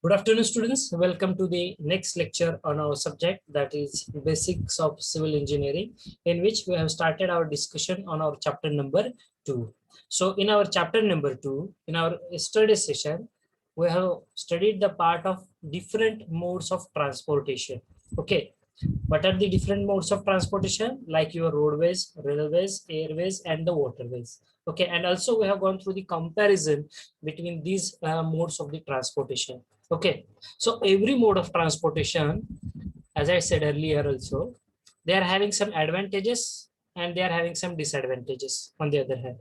Good afternoon, students. Welcome to the next lecture on our subject, that is Basics of Civil Engineering, in which we have started our discussion on our chapter number 2. So in our chapter number 2, in our study session, we have studied the part of different modes of transportation. Okay. What are the different modes of transportation? Like your roadways, railways, airways, and the waterways. Okay. And also we have gone through the comparison between these modes of the transportation. Okay, so every mode of transportation, as I said earlier also, they are having some advantages and they are having some disadvantages on the other hand.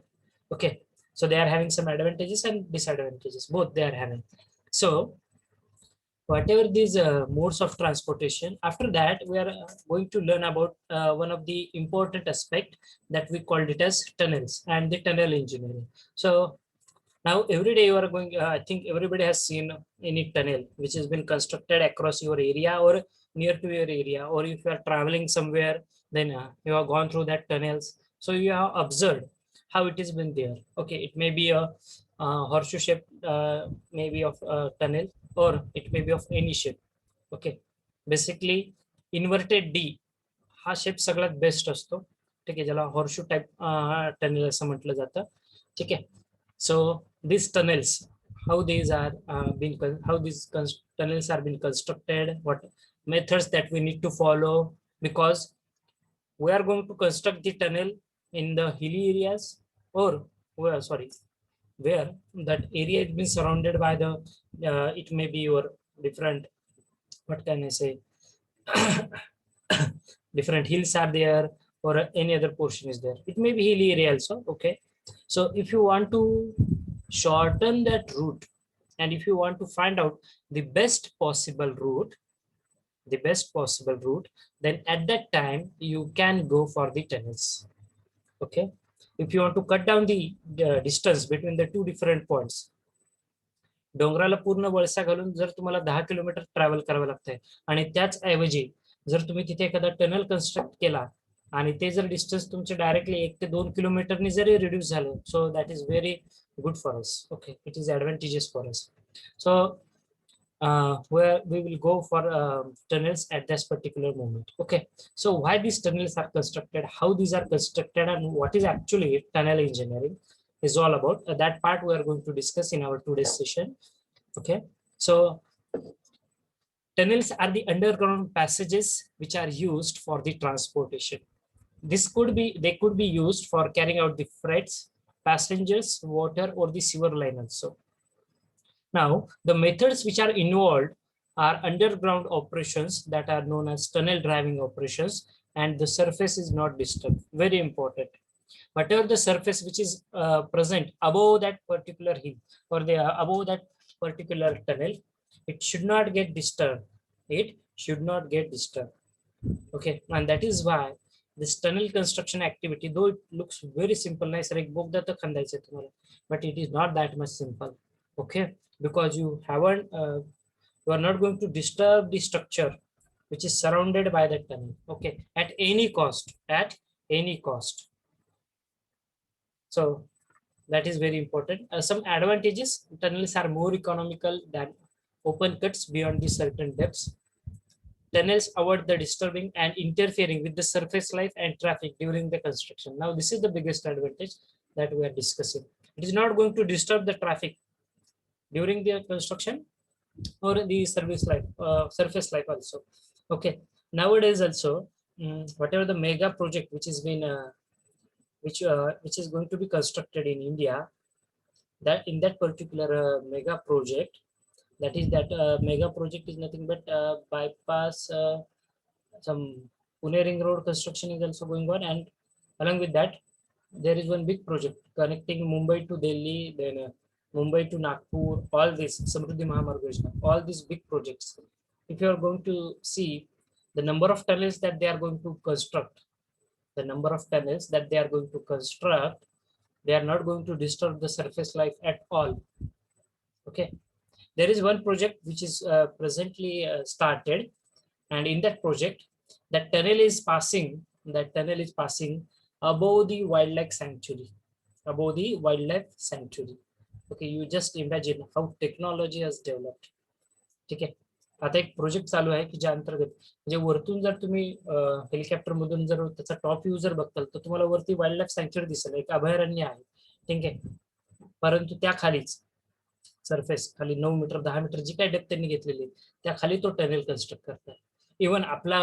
Okay, so they are having some advantages and disadvantages, both they are having. So whatever these modes of transportation, after that we are going to learn about one of the important aspect that we called it as tunnels and the tunnel engineering. So now, every day you are going, I think everybody has seen any tunnel which has been constructed across your area or near to your area, or if you are traveling somewhere, then you have gone through that tunnels. So you have observed how it has been there. Okay, it may be a horseshoe shape, maybe of a tunnel, or it may be of any shape. Okay, basically inverted D हा shape सगळ्यात best असतो. ठीक आहे, ज्याला horseshoe type tunnel असं म्हटलं जातं. ठीक आहे. So these tunnels, how these are how these tunnels are being constructed, what methods that we need to follow, because we are going to construct the tunnel in the hilly areas, or where that area has been surrounded by the it may be your different, what can I say, different hills are there, or any other portion is there. It may be hilly area also. Okay, so if you want to shorten that route, and if you want to find out the best possible route, then at that time you can go for the tunnels. Okay, if you want to cut down the distance between the two different points, डोंगराला पूर्ण वळसा घालून जर तुम्हाला 10 kilometre travel करावं लागतंय, आणि त्याच ऐवजी जर तुम्ही तिथे एखादा टनल कन्स्ट्रक्ट केला आणि ते जर डिस्टन्स तुमचे डायरेक्टली 1 ते 2 किलोमीटरनी जरी रिड्यूस झालं, so that is very good for us. Okay, it is advantages for us. So where we will go for tunnels at this particular moment. Okay, so why these tunnels are constructed, how these are constructed, and what is actually tunnel engineering is all about. That part we are going to discuss in our today's session. Okay, so tunnels are the underground passages which are used for the transportation. They could be used for carrying out the freights, passengers, water, or the sewer line also. Now, the methods which are involved are underground operations that are known as tunnel driving operations, and the surface is not disturbed. Very important. Whatever the surface which is present above that particular hill, or above that particular tunnel, it should not get disturbed. It should not get disturbed. Okay, and that is why this tunnel construction activity, though it looks very simple, nice, but it is not that much simple. Okay, because you are not going to disturb the structure which is surrounded by the tunnel. Okay, at any cost, so that is very important. Some advantages: tunnels are more economical than open cuts beyond the certain depths. Tunnels avoid the disturbing and interfering with the surface life and traffic during the construction. Now, this is the biggest advantage that we are discussing. It is not going to disturb the traffic during the construction or the surface life also. Okay, nowadays also, whatever the mega project which has been which is going to be constructed in India, that in that particular mega project, mega project is nothing but bypass, some Pune Ring Road construction is also going on, and along with that there is one big project connecting Mumbai to Delhi, then Mumbai to Nagpur, all this Samruddhi Mahamarg Yojana, all these big projects. If you are going to see the number of tunnels that they are going to construct, they are not going to disturb the surface life at all. Okay, there is one project which is presently started, and in that project, that tunnel is passing above the wildlife sanctuary. Okay, you just imagine how technology has developed. ठीक आहे. आता एक project चालू आहे की ज्या अंतर्गत म्हणजे वरतून जर तुम्ही हेलिकॉप्टर मधून जर त्याचा टॉप व्ह्यू जर बघताल तर तुम्हाला वरती वाईल्ड लाईफ सँक्च्युअरी दिसेल, एक अभयारण्य आहे. ठीक आहे. परंतु त्या खालीच सरफेस खाली 9 मीटर 10 मीटर जी काही डेप्थ त्यांनी घेतलेली त्या खाली तो टनेल कन्स्ट्रक्ट करतात. इव्हन आपला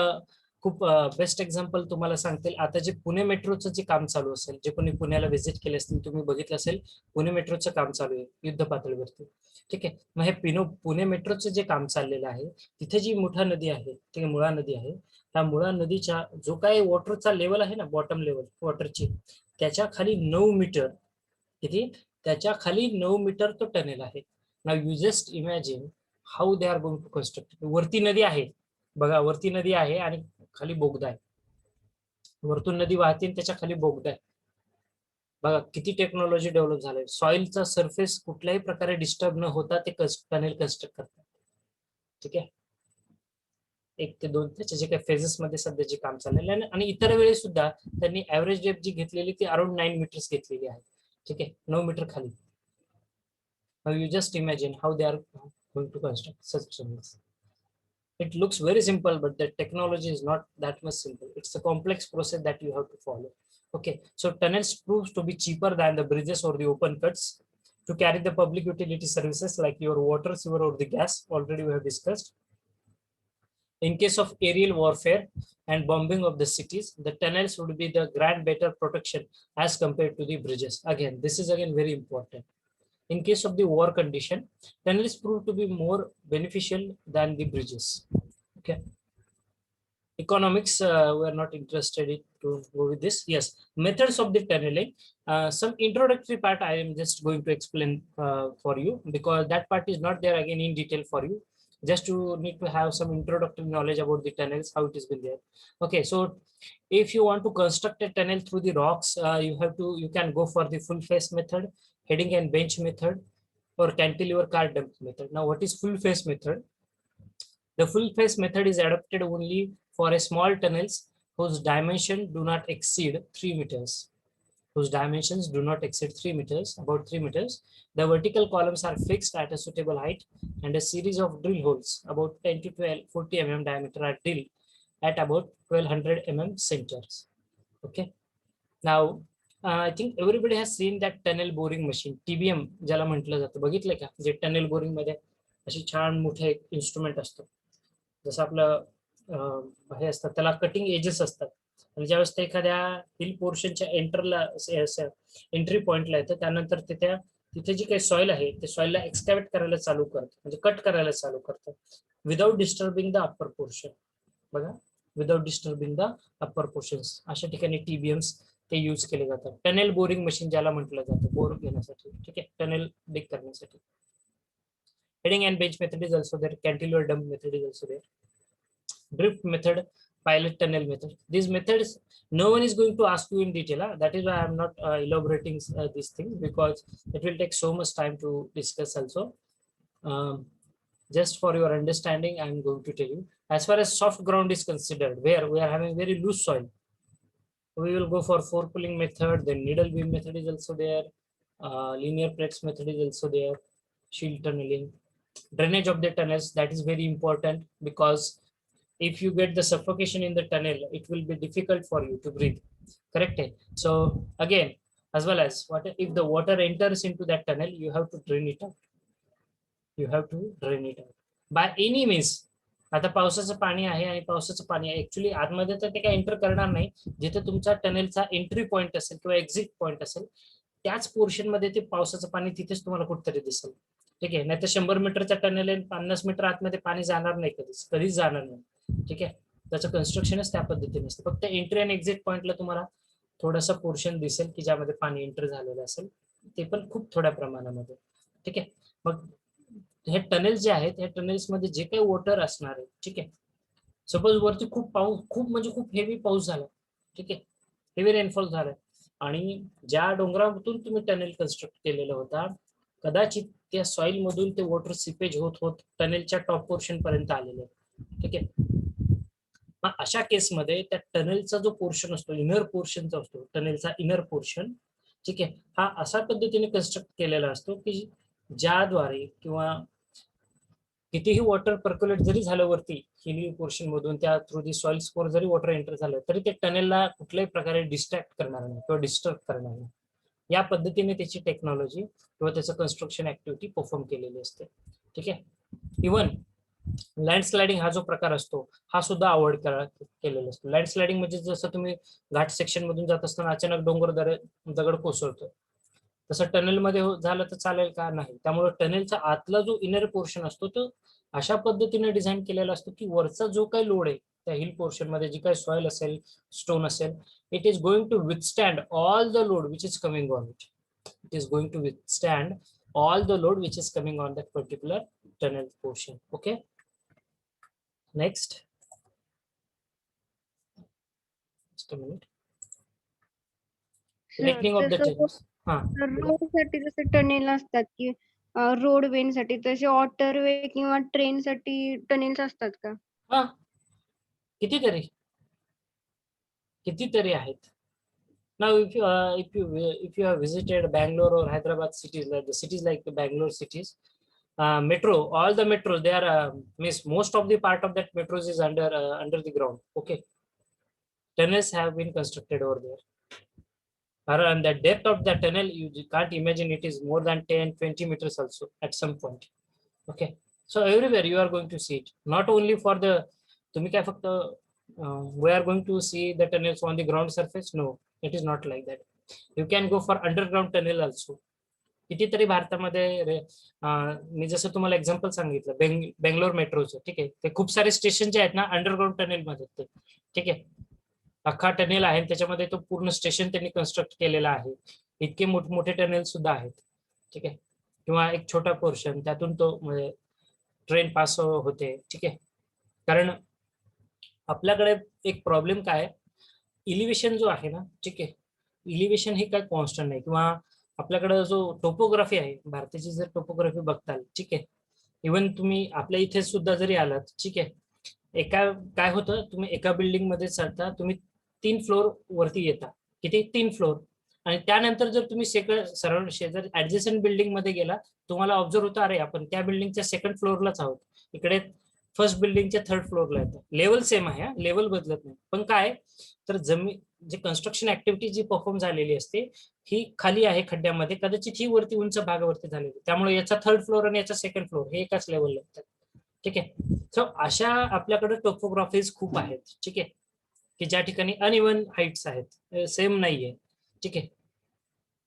खूप बेस्ट एक्झाम्पल तुम्हाला सांगतील, आता जे पुणे मेट्रोचं जे काम चालू असेल, जे कोणी पुण्याला व्हिजिट केले असतील तुम्ही बघितलं असेल, पुणे मेट्रोचं काम चालू आहे युद्ध पातळीवरती. ठीक आहे. मग हे पुणे मेट्रोचं जे काम चाललेलं आहे तिथे जी मुठा नदी आहे, ठीक आहे, मुळा नदी आहे, त्या मुळा नदीच्या जो काही वॉटरचा लेवल आहे ना, बॉटम लेवल वॉटरची, त्याच्या खाली 9 मीटर, किती, त्याच्या खाली 9 मीटर तो टनेल आहे. Now you just imagine how they are going to construct. वरती नदी आहे बघा, वरती नदी आहे आणि खाली बोगदा आहे. वरतून नदी वाहते आणि त्याच्या खाली बोगदा आहे. बघा किती टेक्नॉलॉजी डेव्हलप झालंय. सॉइलचा सरफेस कुठल्याही प्रकारे डिस्टर्ब न होता ते टनेल कन्स्ट्रक्ट करतात. ठीक आहे. 1 ते 2 त्याच्या जे काही फेजेस मध्ये सध्या जे काम चाललेलं आहे, आणि इतर वेळी सुद्धा त्यांनी ऍव्हरेज डेप्थ जी घेतलेली ती अराउंड 9 मीटर्स घेतलेली आहे. ठीक आहे. 9 मीटर खाली. Now you just imagine how they are going to construct such tunnels. It looks very simple, but the technology is not that much simple. It's a complex process that you have to follow. Okay, so tunnels proves to be cheaper than the bridges or the open cuts to carry the public utility services like your water, sewer, or the gas. Already we have discussed. In case of aerial warfare and bombing of the cities, the tunnels would be the grand better protection as compared to the bridges. Again, this is again very important. In case of the war condition, tunnels prove to be more beneficial than the bridges. Okay. Economics, we are not interested in to go with this. Yes, methods of the tunneling. Some introductory part I am just going to explain for you, because that part is not there again in detail for you. Just to need to have some introductory knowledge about the tunnels, how it has been there. Okay, so if you want to construct a tunnel through the rocks, you can go for the full face method, heading and bench method, or cantilever car dump method. Now, what is full face method? The full face method is adopted only for a small tunnels whose dimensions do not exceed 3 meters. Whose dimensions do not exceed 3 meters, about 3 meters. The vertical columns are fixed at a suitable height, and a series of drill holes about 10 to 40 mm diameter are drilled at about 1200 mm centers. Okay. Now, I think everybody has seen that tunnel boring machine, TBM ज्याला म्हटलं जातं, बघितलं का? जे tunnel boring मध्ये अशी छान मोठे इन्स्ट्रुमेंट असतं, जसं आपलं हे असतात, त्याला कटिंग एजेस असतात, आणि ज्यावेळेस ते एखाद्या हिल पोर्शनच्या एंट्री पॉइंटला येतं, त्यानंतर तिथे जी काही सॉइल आहे ते सॉइलला एक्सकॅव्हेट करायला चालू करतं, म्हणजे कट करायला चालू करतं, without disturbing the upper portion. बघा, without disturbing the upper portions, अशा ठिकाणी टीबीएम्स ते यूज केले जातात. टनेल बोरिंग मशीन ज्याला म्हटलं जातं, बोर घेण्यासाठी. ठीक आहे, टनेल डिग करण्यासाठी. Heading and bench method is also there. Cantilever dump method is also there. Drift method, pilot tunnel method. These methods, no one is going to ask you in detail. That is why I am not elaborating these things, because it will take so much time to discuss also. Just for your understanding, I am going to tell you. As far as soft ground is considered, where we are having very loose soil, we will go for fork pulling method. Then needle beam method is also there. Linear plates method is also there. Shield tunneling. Drainage of the tunnels, that is very important, because if you get the suffocation in the tunnel, it will be difficult for you to breathe. Correct. So again, as well as what if the water enters into that tunnel, you have to drain it out. You have to drain it out by any means. आता पावसाचं पाणी आहे आणि पावसाचं पाणी actually आतमध्ये तर ते काय एंटर करणार नाही. जिथे तुमचा टनेलचा एंट्री पॉइंट असेल किंवा एक्झिट पॉइंट असेल, त्याच पोर्शन मध्ये ते पावसाचं पाणी तिथेच तुम्हाला कुठेतरी दिसेल. ठीक आहे. नाही तर 100 मीटरचा टनेल आहे, 50 मीटर आतमध्ये पाणी जाणार नाही, कधीच जाणार नाही. ठीक आहे. त्याचं कन्स्ट्रक्शनच त्या पद्धतीने असतं. फक्त एंट्री आणि एक्झिट पॉइंटला तुम्हाला थोडासा पोर्शन दिसेल की ज्यामध्ये पाणी एंटर झालेलं असेल, ते पण खूप थोड्या प्रमाणामध्ये. ठीक आहे. मग हे टनेल्स जे आहेत, या टनेल्स मध्ये जे काही वॉटर असणार आहे, ठीक आहे, सपोज वरती खूप म्हणजे खूप हेवी पाऊस झाला, ठीक आहे, हेवी रेनफॉल झालाय, आणि ज्या डोंगरातून तुम्ही टनेल कन्स्ट्रक्ट केलेला होता, कदाचित त्या सॉइल मधून ते वॉटर सिपेज होत होत टनेलच्या टॉप पोर्शन पर्यंत आलेले. ठीक आहे. मग अशा केसमध्ये त्या टनेलचा जो पोर्शन असतो, इनर पोर्शनचा असतो, टनेलचा इनर पोर्शन, ठीक आहे, हा अशा पद्धतीने कन्स्ट्रक्ट केलेला असतो की ज्याद्वारे किंवा कितीही वॉटर पर्क्युलेट जरी झालं वरती हिली पोर्शन मधून, त्या थ्रू दी सॉइल स्कोर जरी वॉटर एंटर झालं तरी ते टनेलला कुठल्याही प्रकारे डिस्ट्रॅक्ट करणार नाही किंवा डिस्टर्ब करणार नाही. या पद्धतीने त्याची टेक्नॉलॉजी किंवा त्याचं कन्स्ट्रक्शन ऍक्टिव्हिटी परफॉर्म केलेली असते. ठीक आहे. इव्हन लँडस्लायडिंग हा जो प्रकार असतो हा सुद्धा अवॉइड केलेला असतो. लँडस्लायडिंग म्हणजे जसं तुम्ही घाट सेक्शन मधून जात असताना अचानक डोंगर दगड कोसळतो, तसं टनेल मध्ये झालं तर चालेल का? नाही. त्यामुळे टनेलचा आतला जो इनर पोर्शन असतो तो अशा पद्धतीने डिझाईन केलेला असतो की वरचा जो काही लोड आहे त्या हिल पोर्शन मध्ये, जी काही सॉइल असेल, स्टोन असेल, it is going to withstand all the load which is coming on it. It is going to withstand all the load which is coming on that particular tunnel portion. Okay, next, just a minute. Lightning of the tunnels. Road साठी जसे tunnel असतात की road वे साठी, तसे waterway किंवा train साठी tunnels असतात का? हा, कितीतरी कितीतरी आहेत. Now if you have visited Bangalore or Hyderabad cities, like the cities like the Bangalore cities, metro, all the metros, they are means most of the part of that metros is under the ground. Okay, tunnels have been constructed over there. And the depth of the tunnel, you can't imagine, it is more than 10-20 meters also at some point. Okay, so everywhere you are going to see it. Not only for the तुम्ही काय फक्त we are going to see the tunnels on the ground surface. No, it is not like that. You can go for underground tunnel also. कितीतरी भारतामध्ये मी जसं तुम्हाला example सांगितलं बेंगलोर मेट्रोचं, ठीक आहे, ते खूप सारे स्टेशन जे आहेत ना अंडरग्राउंड टनेल मध्ये ते, ठीक आहे, अख्खा टनेल आहे त्याच्यामध्ये, तो पूर्ण स्टेशन त्यांनी कन्स्ट्रक्ट केलेला आहे. इतके मोठे टनेल सुद्धा आहेत. ठीक आहे, किंवा एक छोटा पोर्शन त्यातून तो म्हणजे ट्रेन पास होते. ठीक आहे, कारण आपल्याकडे एक प्रॉब्लेम काय, इलिव्हेशन जो आहे ना, ठीक आहे, इलिव्हेशन हे काय कॉन्स्टंट नाही, किंवा आपल्याकडे जो टोपोग्राफी आहे भारताची, जर टोपोग्राफी बघताल, ठीक आहे, इव्हन तुम्ही आपल्या इथे सुद्धा जरी आलात, ठीक आहे, एका काय होतं, तुम्ही एका बिल्डिंग मध्ये चढता, तुम्ही 3 फ्लोर वरती येता, किती 3 फ्लोर, आणि त्यानंतर जर तुम्ही सरळ शेजारी ऍडजस्टंट बिल्डिंग मध्ये गेला, तुम्हाला ऑब्झर्व होतं, अरे आपण त्या बिल्डिंगच्या सेकंड फ्लोअरलाच आहोत, इकडे फर्स्ट बिल्डिंगच्या थर्ड फ्लोअरला येतं. लेवल सेम आहे, लेवल बदलत नाही, पण काय तर जमीन जे कन्स्ट्रक्शन ऍक्टिव्हिटी जी परफॉर्म झालेली असते ही खाली आहे खड्ड्यामध्ये, कदाचित ही वरती उंच भागावरती झालेली, त्यामुळे याचा थर्ड फ्लोअर आणि याचा सेकंड फ्लोअर हे एकाच लेवलला येतात. ठीक आहे, सो अशा आपल्याकडे टोपोग्राफीज खूप आहेत. ठीक आहे, की ज्या ठिकाणी अनइवन हाईट्स आहेत, सेम नाहीये. ठीक आहे,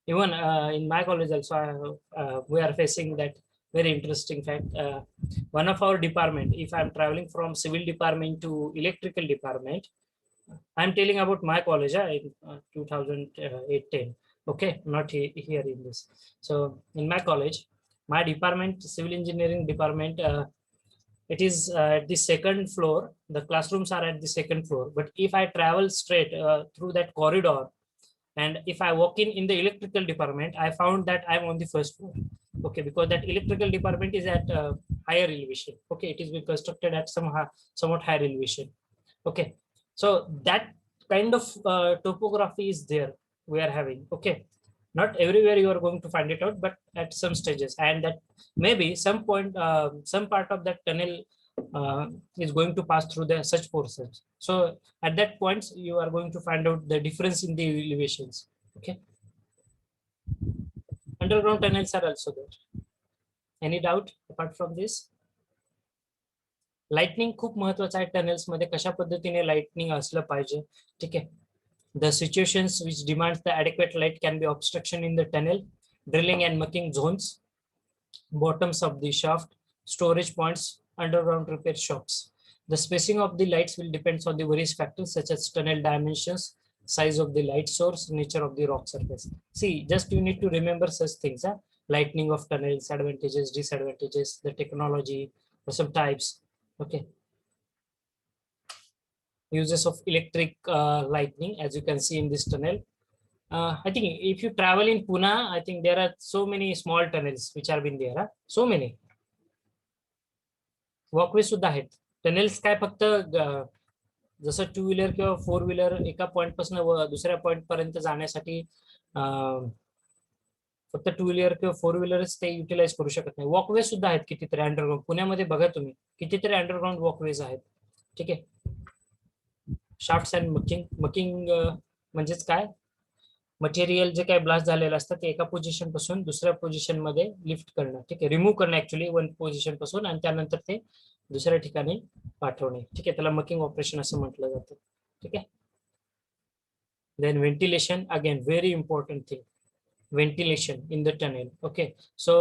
even in my college also we are facing that very interesting fact. One of our department, if I'm traveling from civil department to electrical department, I'm telling about my college in 2008-10. Okay, not here in this. So in my college, my department, civil engineering department, it is at the second floor. The classrooms are at the second floor, but if I travel straight through that corridor, and if I walk in the electrical department, I found that I'm on the first floor. Okay, because that electrical department is at higher elevation. Okay, it is being constructed at somewhat higher elevation. Okay, so that kind of topography is there we are having. Okay, not everywhere you are going to find it out, but at some stages, and that maybe some point, some part of that tunnel is going to pass through the such portions. So at that point you are going to find out the difference in the elevations. Okay, underground tunnels are also there. Any doubt apart from this? Lightning खूप महत्वाचं आहे tunnels मध्ये, कशा पद्धतीने lightning असलं पाहिजे. ठीक आहे, the situations which demands the adequate light can be obstruction in the tunnel, drilling and mucking zones, bottoms of the shaft, storage points, underground repair shops. The spacing of the lights will depend on the various factors such as tunnel dimensions, size of the light source, nature of the rock surface. See, just you need to remember such things. Lightning of tunnels, advantages, disadvantages, the technology, some types. Okay, uses of electric lightning, as you can see in this tunnel. I think if you travel in Pune, I think there are so many small tunnels which are been there. So many walkway सुद्धा आहेत. Tunnels काय फक्त जसं 2 wheeler किंवा 4 wheeler एका point पासून दुसऱ्या point पर्यंत जाण्यासाठी फक्त 2 व्हीलर किंवा 4 व्हीलरच ते युटिलाइज करू शकत नाही. वॉकवे सुद्धा आहेत कितीतरी अंडरग्राऊंड. पुण्यामध्ये बघा तुम्ही कितीतरी अंडरग्राऊंड वॉकवेज आहेत. ठीक आहे. शाफ्ट्स अँड मकिंग म्हणजेच काय, मटेरियल जे काय ब्लास्ट झालेलं असतं ते एका पोझिशन पासून दुसऱ्या पोझिशन मध्ये लिफ्ट करणं. ठीक आहे. रिमूव्ह करणं ऍक्च्युली वन पोझिशन पासून आणि त्यानंतर ते दुसऱ्या ठिकाणी पाठवणे. ठीक आहे. त्याला मकिंग ऑपरेशन असं म्हटलं जातं. ठीक आहे. Then ventilation, again very important thing, ventilation in the tunnel. Okay, so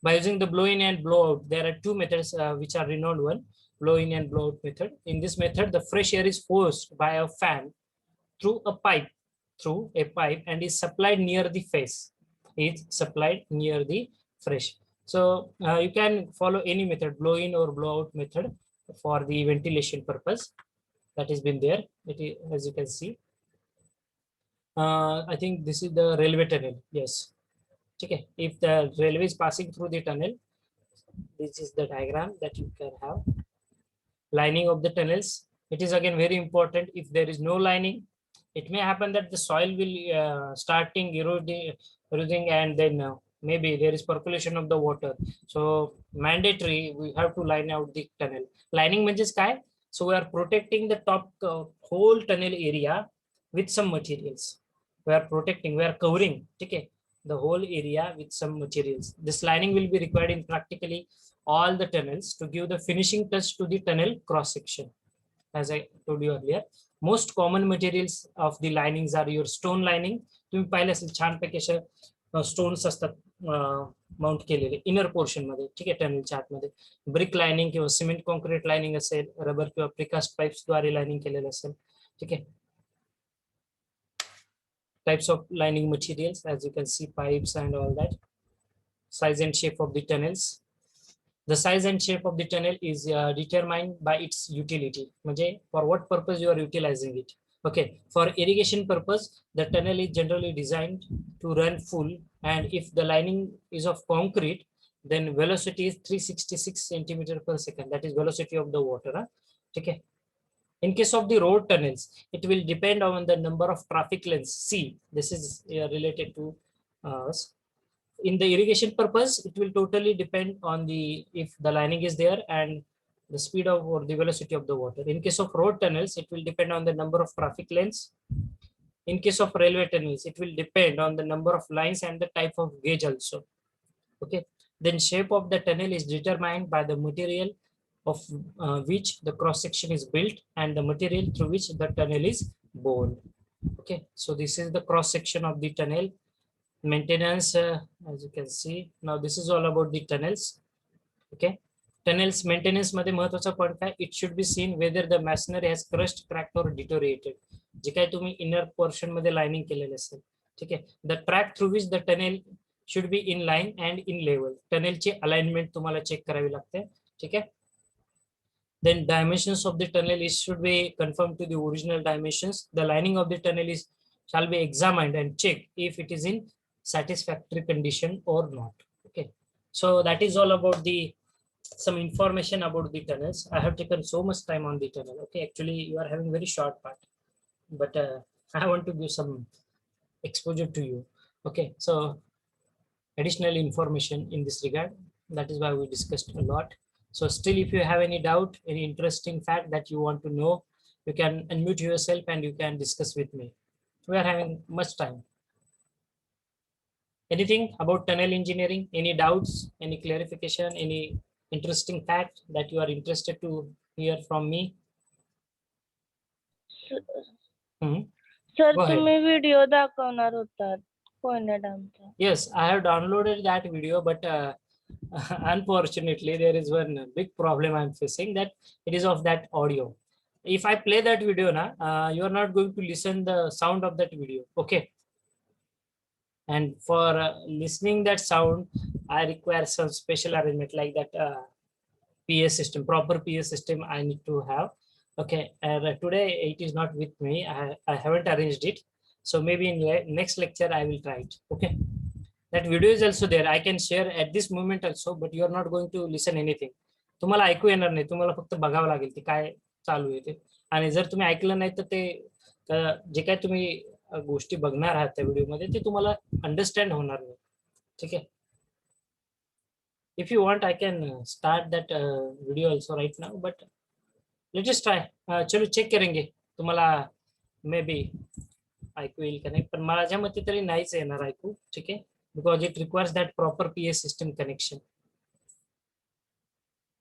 by using the blow in and blow out, there are two methods which are renowned one, blow in and blow out method. In this method, the fresh air is forced by a fan through a pipe and is supplied near the face. Is supplied near the fresh. So you can follow any method, blow in or blow out method, for the ventilation purpose. That has been there. It is, as you can see. I think this is the railway tunnel. Yes. Okay. If the railway is passing through the tunnel, this is the diagram that you can have. Lining of the tunnels. It is again very important. If there is no lining, it may happen that the soil will starting eroding and then maybe there is percolation of the water. So mandatory we have to line out the tunnel. Lining means kai? So we are protecting the top whole tunnel area with some materials. We are protecting, we are covering, okay, the whole area with some materials. This lining will be required in practically all the tunnels to give the finishing touch to the tunnel cross section. As I told you earlier, most common materials of the linings are your stone lining. तुम्ही पाहिले असेल छानपैकी असे stones असतात mount केलेले inner portion मध्ये. ठीक आहे. टनलच्या आतमध्ये ब्रिक लाइनिंग किंवा सिमेंट कॉन्क्रीट लाइनिंग असेल, रबर किंवा प्रिकास्ट पाइप्स द्वारे लाइनिंग केलेलं असेल. ठीक आहे. Types of lining materials, as you can see, pipes and all that. Size and shape of the tunnels. The size and shape of the tunnel is determined by its utility. For what purpose you are utilizing it. Okay, for irrigation purpose, the tunnel is generally designed to run full, and if the lining is of concrete, then velocity is 366 centimeter per second. That is velocity of the water. Okay. In case of the road tunnels, it will depend on the number of traffic lanes. See, this is related to us. In the irrigation purpose, it will totally depend on the if the lining is there and the speed of or the velocity of the water. In case of road tunnels, it will depend on the number of traffic lanes. In case of railway tunnels, it will depend on the number of lines and the type of gauge also. Okay. Then shape of the tunnel is determined by the material of which the cross section is built and the material through which the tunnel is bored. Okay, so this is the cross section of the tunnel. Maintenance, as you can see, now this is all about the tunnels. Okay, tunnels maintenance मध्ये महत्त्वाचा point काय, it should be seen whether the masonry has crushed, cracked or deteriorated. जे काय तुम्ही inner portion मध्ये lining केलेले असेल. ठीक आहे. The track through which the tunnel should be in line and in level. टनेलची अलाइनमेंट तुम्हाला चेक करावी लागते. ठीक आहे. Then dimensions of the tunnel is should be conformed to the original dimensions. The lining of the tunnel is shall be examined and checked if it is in satisfactory condition or not. Okay, so that is all about the some information about the tunnels. I have taken so much time on the tunnel. Okay, actually you are having very short part, but I want to give some exposure to you. Okay, so additional information in this regard. That is why we discussed a lot. So still, if you have any doubt, any interesting fact that you want to know, you can unmute yourself and you can discuss with me. We are having much time. Anything about tunnel engineering? Any doubts? Any clarification? Any interesting fact that you are interested to hear from me? Sir तुम्ही video दाखवणार होतात Koyna डॅमचा. Yes, I have downloaded that video, but unfortunately there is one big problem I'm facing, that it is of that audio. If I play that video now, you are not going to listen the sound of that video. Okay, and for listening that sound I require some special arrangement like that PA system, proper PA system I need to have. Okay, today it is not with me. I haven't arranged it, so maybe in next lecture I will try it. Okay, that video is also there. I can share at this moment also, but you are not going to listen anything. तुम्हाला ऐकू येणार नाही, तुम्हाला फक्त बघावं लागेल ते काय चालू आहे ते. आणि जर तुम्ही ऐकलं नाही तर ते जे काय तुम्ही गोष्टी बघणार आहात त्या व्हिडिओ मध्ये ते तुम्हाला अंडरस्टँड होणार नाही. ठीक है. If you want, I can start that video also right now, but let us try. चलो चेक करेंगे तुम्हाला मे बी ऐकू येईल का नाही, पण माझ्या मते तरी नाहीच येणार ऐकू. ठीक आहे, because it requires that proper PS system connection.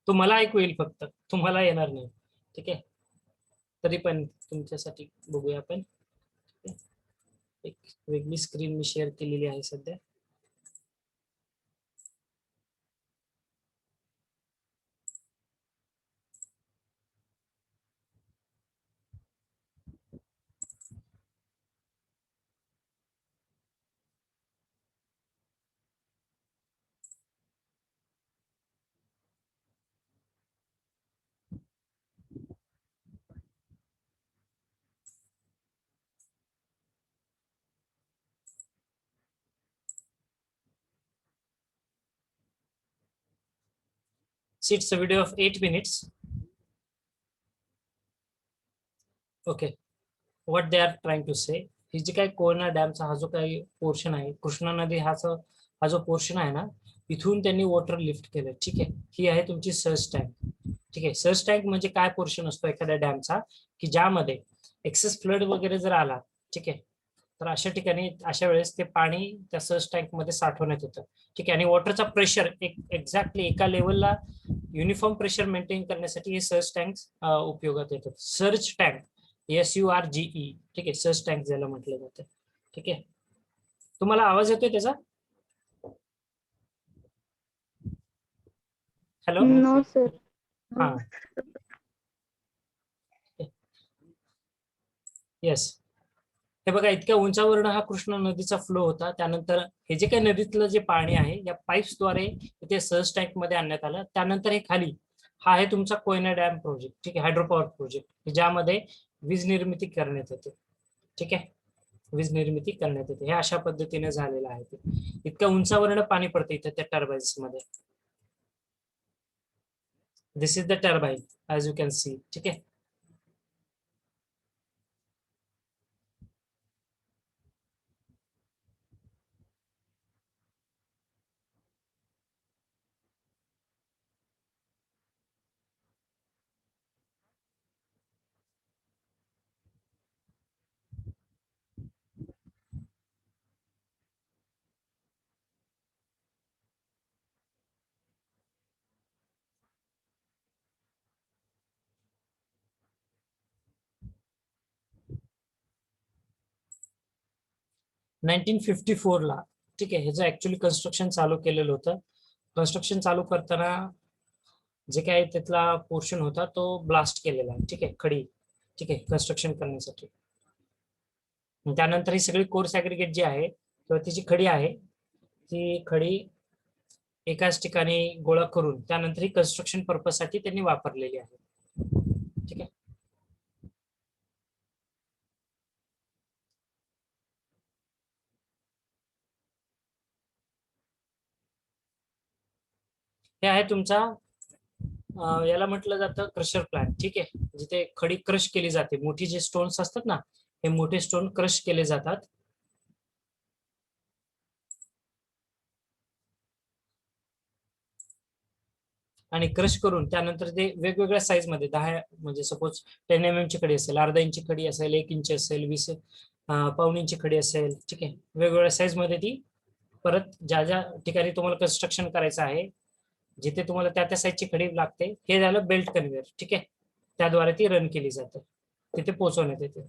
तुम्हाला ऐकू येईल फक्त, तुम्हाला येणार नाही. ठीक आहे, तरी पण तुमच्यासाठी बघूया आपण. एक वेगळी स्क्रीन मी शेअर केलेली आहे सध्या. It's a video of 8 minutes. Okay, what they are trying to say, ही जी काही कोयना डॅमचा हा जो काही पोर्शन आहे, कृष्णा नदी हा जो पोर्शन आहे ना, इथून त्यांनी वॉटर लिफ्ट केलं. ठीक आहे, ही आहे तुमची सर्ज टँक. ठीक आहे, सर्ज टँक म्हणजे काय पोर्शन असतो एखाद्या डॅमचा, की ज्यामध्ये एक्सेस फ्लड वगैरे जर आला, ठीक आहे, तर अशा ठिकाणी अशा वेळेस ते पाणी त्या सर्ज टँक मध्ये साठवण्यात येतं. ठीक आहे, आणि वॉटरचा प्रेशर एक्झॅक्टली एका लेवलला युनिफॉर्म प्रेशर मेंटेन करण्यासाठी हे सर्ज टँक उपयोगात येतात. Surge tank SURGE. ठीक आहे, सर्ज टँक ज्याला म्हटलं जातं. ठीक आहे, तुम्हाला आवाज येतोय त्याचा? हॅलो. No sir. हा, येस. हे बघा, इतक्या उंचावरनं हा कृष्णा नदीचा फ्लो होता. त्यानंतर हे जे काही नदीतलं जे पाणी आहे या पाईप्सद्वारे इथे सर्ज टँक मध्ये आणण्यात आलं. त्यानंतर हे खाली हा आहे तुमचा कोयना डॅम प्रोजेक्ट. ठीक आहे, हायड्रोपॉवर प्रोजेक्ट, ज्यामध्ये वीज निर्मिती करण्यात येते. ठीक आहे, वीज निर्मिती करण्यात येते. हे अशा पद्धतीने झालेलं आहे. ते इतक्या उंचावरनं पाणी पडतं इथं त्या टर्बाईन्स मध्ये. This is the turbine as you can see. ठीक आहे, नाईन्टीन 54 ला. ठीक आहे, ह्याचं ऍक्च्युली कन्स्ट्रक्शन चालू केलेलं होतं. कन्स्ट्रक्शन चालू करताना जे काही त्यातला पोर्शन होता तो ब्लास्ट केलेला आहे. ठीक आहे, खडी. ठीक आहे, कन्स्ट्रक्शन करण्यासाठी. त्यानंतर ही सगळी कोर्स ऍग्रीगेट जी आहे किंवा ती जी खडी आहे, ती खडी एकाच ठिकाणी गोळा करून त्यानंतर ही कन्स्ट्रक्शन पर्पज साठी त्यांनी वापरलेली आहे. ठीक आहे, हे आहे तुमचा याला म्हटलं जातं क्रशर प्लांट. ठीक आहे, जिथे खडी क्रश केली जाते. मोठी जे स्टोन्स असतात ना, हे मोठे स्टोन क्रश केले जातात. आणि क्रश करून त्यानंतर ते वेगवेगळ्या साईज मध्ये 10 म्हणजे सपोज 10 mm ची खडी असेल, अर्धा इंची खडी असेल, 1 इंच असेल, 20 पाऊण इंची खडी असेल. ठीक आहे, वेगवेगळ्या साईज मध्ये ती परत ज्या ज्या ठिकाणी तुम्हाला कन्स्ट्रक्शन करायचं आहे, जिथे तुम्हाला त्या त्या साईजची खडी लागते, हे झालं बेल्ट कन्व्हेअर. ठीक आहे, त्याद्वारे ती रन केली जाते, तिथे पोहोचवण्यात येते.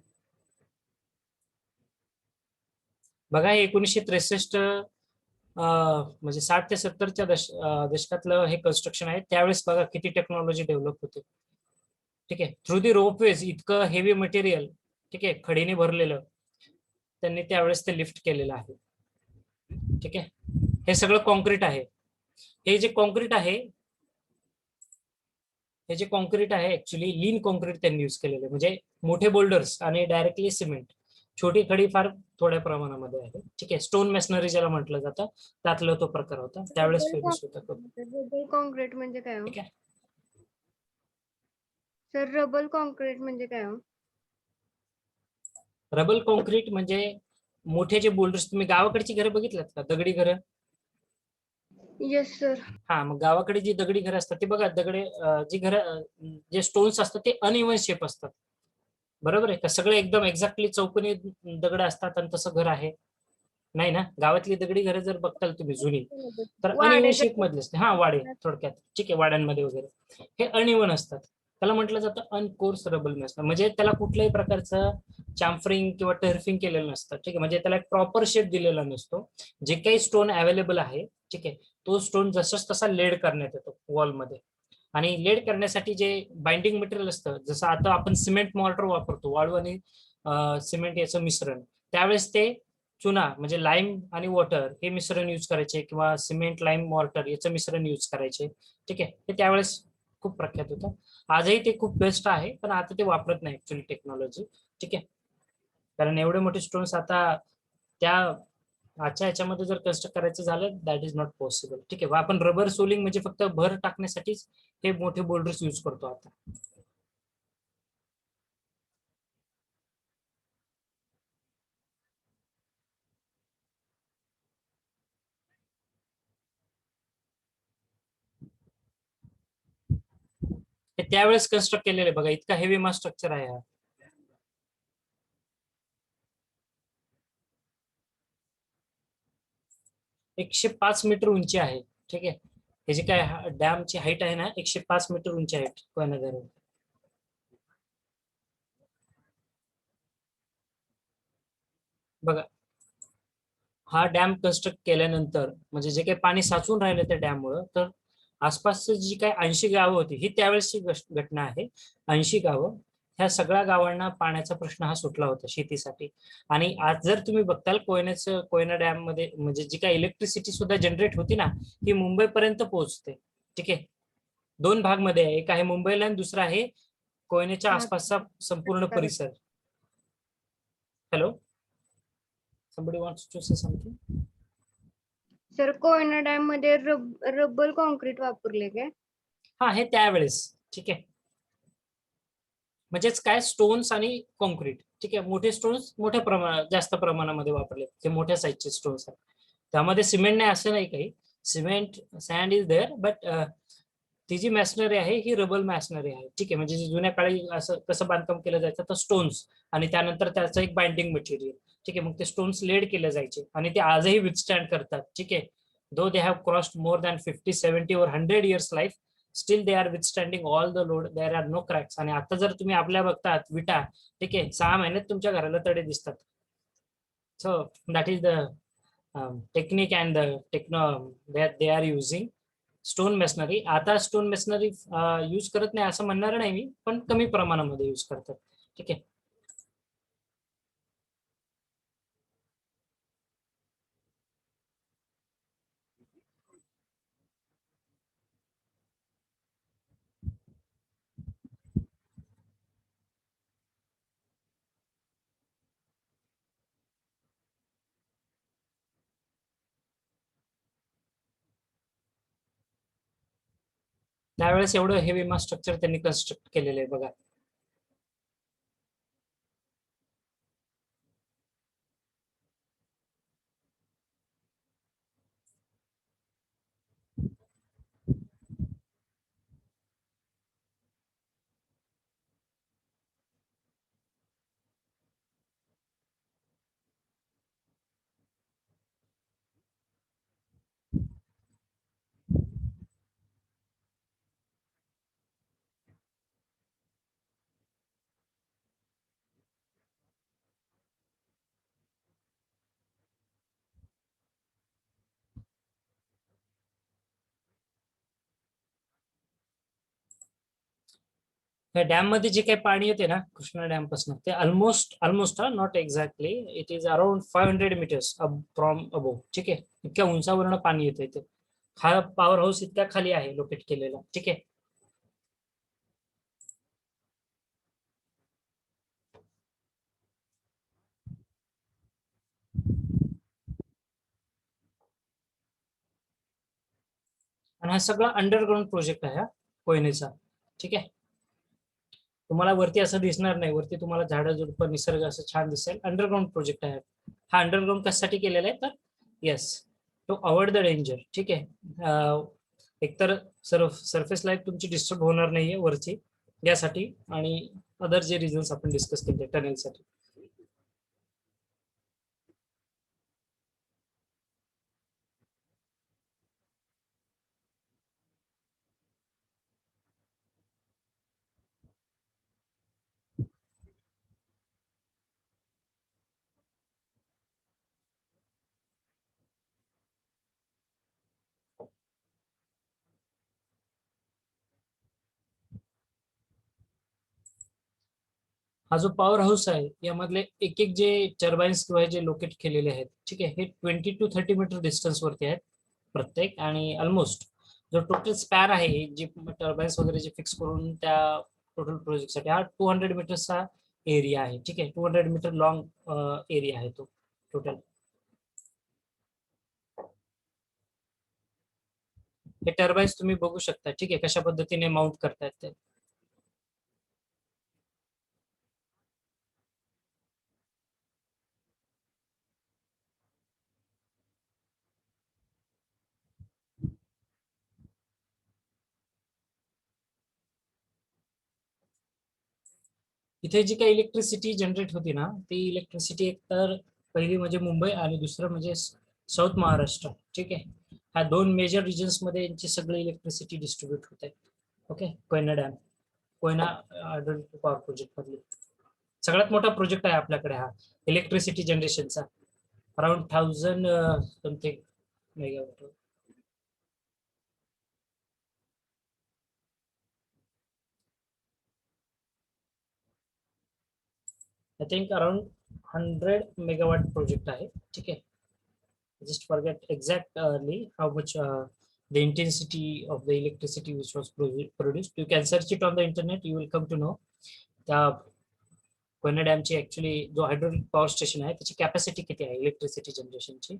बघा, 1963 म्हणजे 60 ते 70च्या दशकातलं हे कन्स्ट्रक्शन आहे. त्यावेळेस बघा किती टेक्नॉलॉजी डेव्हलप होते. ठीक आहे, थ्रू दी रोपवेज इतकं हेवी मटेरियल, ठीक आहे, खडीने भरलेलं, त्यांनी त्यावेळेस ते लिफ्ट केलेलं आहे. ठीक आहे, हे सगळं कॉन्क्रीट आहे. हे जे कॉन्क्रीट आहे, हे जे कॉन्क्रीट आहे ऍक्च्युली लीन कॉन्क्रीट त्यांनी युज केलेलं, म्हणजे मोठे बोल्डर्स आणि डायरेक्टली सिमेंट. छोटी खडी फार थोड्या प्रमाणामध्ये आहे. ठीक आहे, स्टोन मॅशनरी ज्याला म्हटलं जातं, त्यातला तो प्रकार होता, त्यावेळेस फेमस होता. रबल कॉन्क्रीट म्हणजे काय हो? ठीक आहे, सर, रबल कॉन्क्रीट म्हणजे काय हो? रबल कॉन्क्रीट म्हणजे मोठे जे बोल्डर्स, तुम्ही गावाकडची घरं बघितल्यात का, दगडी घरं? Yes sir. हा, मग गावाकडे जी दगडी घरं असतात ते बघा, जी घरं जे स्टोन्स असतात ते अनइवन शेप असतात. बरोबर आहे का? सगळे एकदम एक्झॅक्टली चौकोनी दगड असतात आणि तसं घर आहे नाही ना. गावातली दगडी घरं जर बघताल तुम्ही जुनी, तर अनइवन वाड्याच्या शेप मधले असते. हा, वाडे थोडक्यात, ठीक आहे, वाड्यांमध्ये वगैरे हे अनइवन असतात. त्याला म्हटलं जातं अनकोर्स रबल मॅसनरी, म्हणजे त्याला कुठल्याही प्रकारचं चाम्फरिंग किंवा टर्फिंग केलेलं नसतं, ठीक आहे. म्हणजे त्याला एक प्रॉपर शेप दिलेला नसतो. जे काही स्टोन अवेलेबल आहे, ठीक आहे, तो स्टोन जसंच तसा लेड करण्यात येतो वॉलमध्ये. आणि लेड करण्यासाठी जे बाइंडिंग मटेरियल असतं, जसं आता आपण सिमेंट मॉर्टर वापरतो, वाळू आणि सिमेंट याचं मिश्रण, त्यावेळेस ते चुना म्हणजे लाईम आणि वॉटर हे मिश्रण यूज करायचे, किंवा सिमेंट लाईम मॉर्टर याचं मिश्रण यूज करायचे, ठीक आहे. ते त्यावेळेस खूप प्रख्यात होतं. आजही ते खूप बेस्ट आहे, पण आता ते वापरत नाही ऍक्च्युली टेक्नॉलॉजी, ठीक आहे. कारण एवढे मोठे स्टोन्स आता त्या आजच्या ह्याच्यामध्ये जर कन्स्ट्रक्ट करायचं झालं, दॅट इज नॉट पॉसिबल, ठीक आहे. आपण रबर सोलिंग म्हणजे फक्त भर टाकण्यासाठीच हे मोठे बोल्डर्स यूज करतो आता. हे त्यावेळेस कन्स्ट्रक्ट केलेले बघा, इतका हेवी मास स्ट्रक्चर आहे हा. 105 मीटर उंची आहे, ठीक आहे. हे जे काय डॅमची हाईट आहे ना, 105 मीटर उंची आहे कोयना धरण. बघा, हा डॅम कन्स्ट्रक्ट केल्यानंतर म्हणजे जे काही पाणी साचून राहिलं त्या डॅममुळं, तर आसपासची जी काही 80 गावं होती, ही त्यावेळेसची घटना आहे. 80 गावं, ह्या सगळ्या गावांना पाण्याचा प्रश्न हा सुटला होता शेतीसाठी. आणि आज जर तुम्ही बघताल कोयना डॅम मध्ये म्हणजे जी काही इलेक्ट्रिसिटी सुद्धा जनरेट होती ना, ही मुंबईपर्यंत पोहोचते, ठीक आहे. दोन भाग मध्ये आहे, एक आहे मुंबईला आणि दुसरा आहे कोयनेच्या आसपासचा संपूर्ण परिसर. Hello, somebody wants to say something? Sir Koyna dam मध्ये रब्बल कॉन्क्रीट वापरले काय? हा, हे त्यावेळेस, ठीक आहे. म्हणजेच काय, स्टोन्स आणि कॉन्क्रीट, ठीक आहे. मोठे स्टोन्स मोठ्या प्रमाणात, जास्त प्रमाणामध्ये वापरले, ते मोठ्या साईजचे स्टोन्स आहेत. त्यामध्ये सिमेंट नाही असं नाही काही, cement sand is there, but ती जी मॅशनरी आहे ही रबल मॅशनरी आहे, ठीक आहे. म्हणजे जुन्या काळी असं कसं बांधकाम केलं जायचं, तर स्टोन्स आणि त्यानंतर त्याचं एक बाइंडिंग मटेरियल, ठीक आहे. मग ते स्टोन्स लेड केले जायचे आणि ते आजही विथस्टँड करतात, ठीक आहे. Though they have crossed more than 50, 70 or 100 years life, still they are withstanding all the load, there are no cracks. आणि आता जर तुम्ही आपल्या बघतात विटा, ठीक आहे, 6 महिन्यात तुमच्या घराला तडे दिसतात. So that is the technique and the techno that they are using. Stone masonry, आता स्टोन मेसनरी यूज करत नाही असं म्हणणार नाही मी, पण कमी प्रमाणामध्ये यूज करतात, ठीक आहे. त्यावेळेस एवढं हेवी मास स्ट्रक्चर त्यांनी कन्स्ट्रक्ट केलेलं आहे बघा. या डॅम मध्ये जे काही पाणी येते ना कृष्णा डॅम पासून, ते almost not exactly, it is around 500 meters from above, ठीक आहे. इतक्या उंचावरनं पाणी येतं इथे. हा पॉवर हाऊस इतक्या खाली आहे लोकेट केलेला, ठीक आहे. आणि हा सगळा अंडरग्राऊंड प्रोजेक्ट आहे हा कोयनेचा, ठीक आहे. तुम्हाला वरती असं दिसणार नाही, वरती तुम्हाला झाडं झुडपं निसर्ग असं छान दिसेल. अंडरग्राऊंड प्रोजेक्ट आहे हा. अंडरग्राऊंड कशासाठी केलेला आहे तर, yes, to avoid the danger. ठीक आहे, एकतर सरफेस लाईफ तुमची डिस्टर्ब होणार नाहीये वरची यासाठी, आणि अदर जे रिझन्स आपण डिस्कस केले टनेलसाठी. हा जो पॉवर हाऊस आहे यामधले एक एक जे टर्बाईन्स किंवा जे लोकेट केलेले आहेत, ठीक आहे, हे 20 to 30 मीटर डिस्टन्स वरती आहेत प्रत्येक. आणि ऑलमोस्ट जो टोटल स्पॅन आहे जे टर्बाईन्स वगैरे जे फिक्स करून त्या टोटल प्रोजेक्टसाठी हा 200 मीटरचा एरिया आहे. ठीक आहे, 200 मीटर लॉंग एरिया आहे तो टोटल. हे टर्बाईन्स तुम्ही बघू शकता. ठीक आहे, कशा पद्धतीने माउंट करतायत ते. इथे जी काही इलेक्ट्रिसिटी जनरेट होती ना, ती इलेक्ट्रिसिटी एक तर पहिली म्हणजे मुंबई आणि दुसरं म्हणजे साऊथ महाराष्ट्र. ठीक आहे, ह्या दोन मेजर रिजन्स मध्ये यांची सगळी इलेक्ट्रिसिटी डिस्ट्रीब्यूट होते. Okay, Koyna dam, Koyna power project मधली सगळ्यात मोठा प्रोजेक्ट आहे आपल्याकडे हा इलेक्ट्रिसिटी जनरेशनचा. Around 1000 something megawatt. I think around 100 megawatt project आहे. ठीक आहे, just forget exactly how much the intensity of the electricity which was produced. You can search it on the internet, you will come to know. त्या Koyna डॅमची actually जो hydraulic power station आहे त्याची capacity किती आहे electricity जनरेशनची.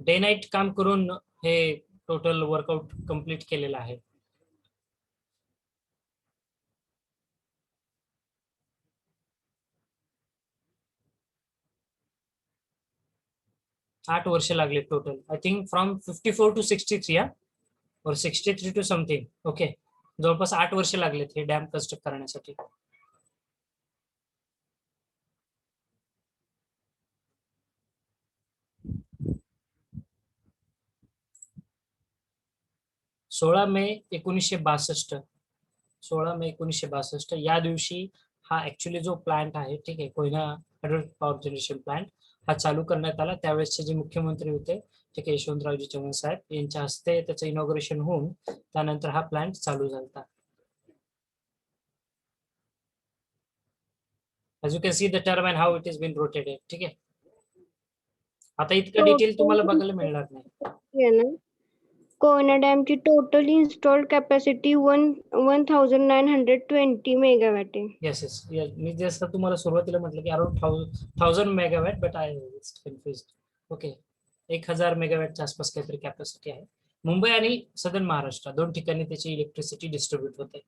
Day night काम करून हे total workout complete केलेलं आहे. 8 वर्ष लागले total. I think from 54 to 63 और 63 टू समथिंग. ओके, जवळपास 8 वर्ष लागलेत हे डॅम कन्स्ट्रक्ट करण्यासाठी. सोळा मे 1962 या दिवशी हा ऍक्च्युली जो प्लांट आहे, ठीक आहे, Koyna hydraulic power generation plant हा चालू करण्यात आला. त्यावेळेसचे जे मुख्यमंत्री होते, ठीक आहे, यशवंतरावजी चव्हाण साहेब यांच्या हस्ते त्याचं इनॉग्रेशन होऊन त्यानंतर हा प्लांट चालू झाला. As you can see the turbine how it has been rotated. ठीक आहे, आता इतकं डिटेल तुम्हाला बघायला मिळणार नाही. कोयना डॅमची टोटल इन्स्टॉल्ड कॅपॅसिटी 1920 मेगावॅट आहे. येस येस, मी जसं तुम्हाला सुरुवातीला म्हटलं की around 1000 megawatt, but I confused. Okay, 1000 मेगावॅटच्या आसपास काहीतरी कॅपॅसिटी आहे. मुंबई आणि सदर्न महाराष्ट्र दोन ठिकाणी त्याची इलेक्ट्रिसिटी डिस्ट्रीब्यूट होते.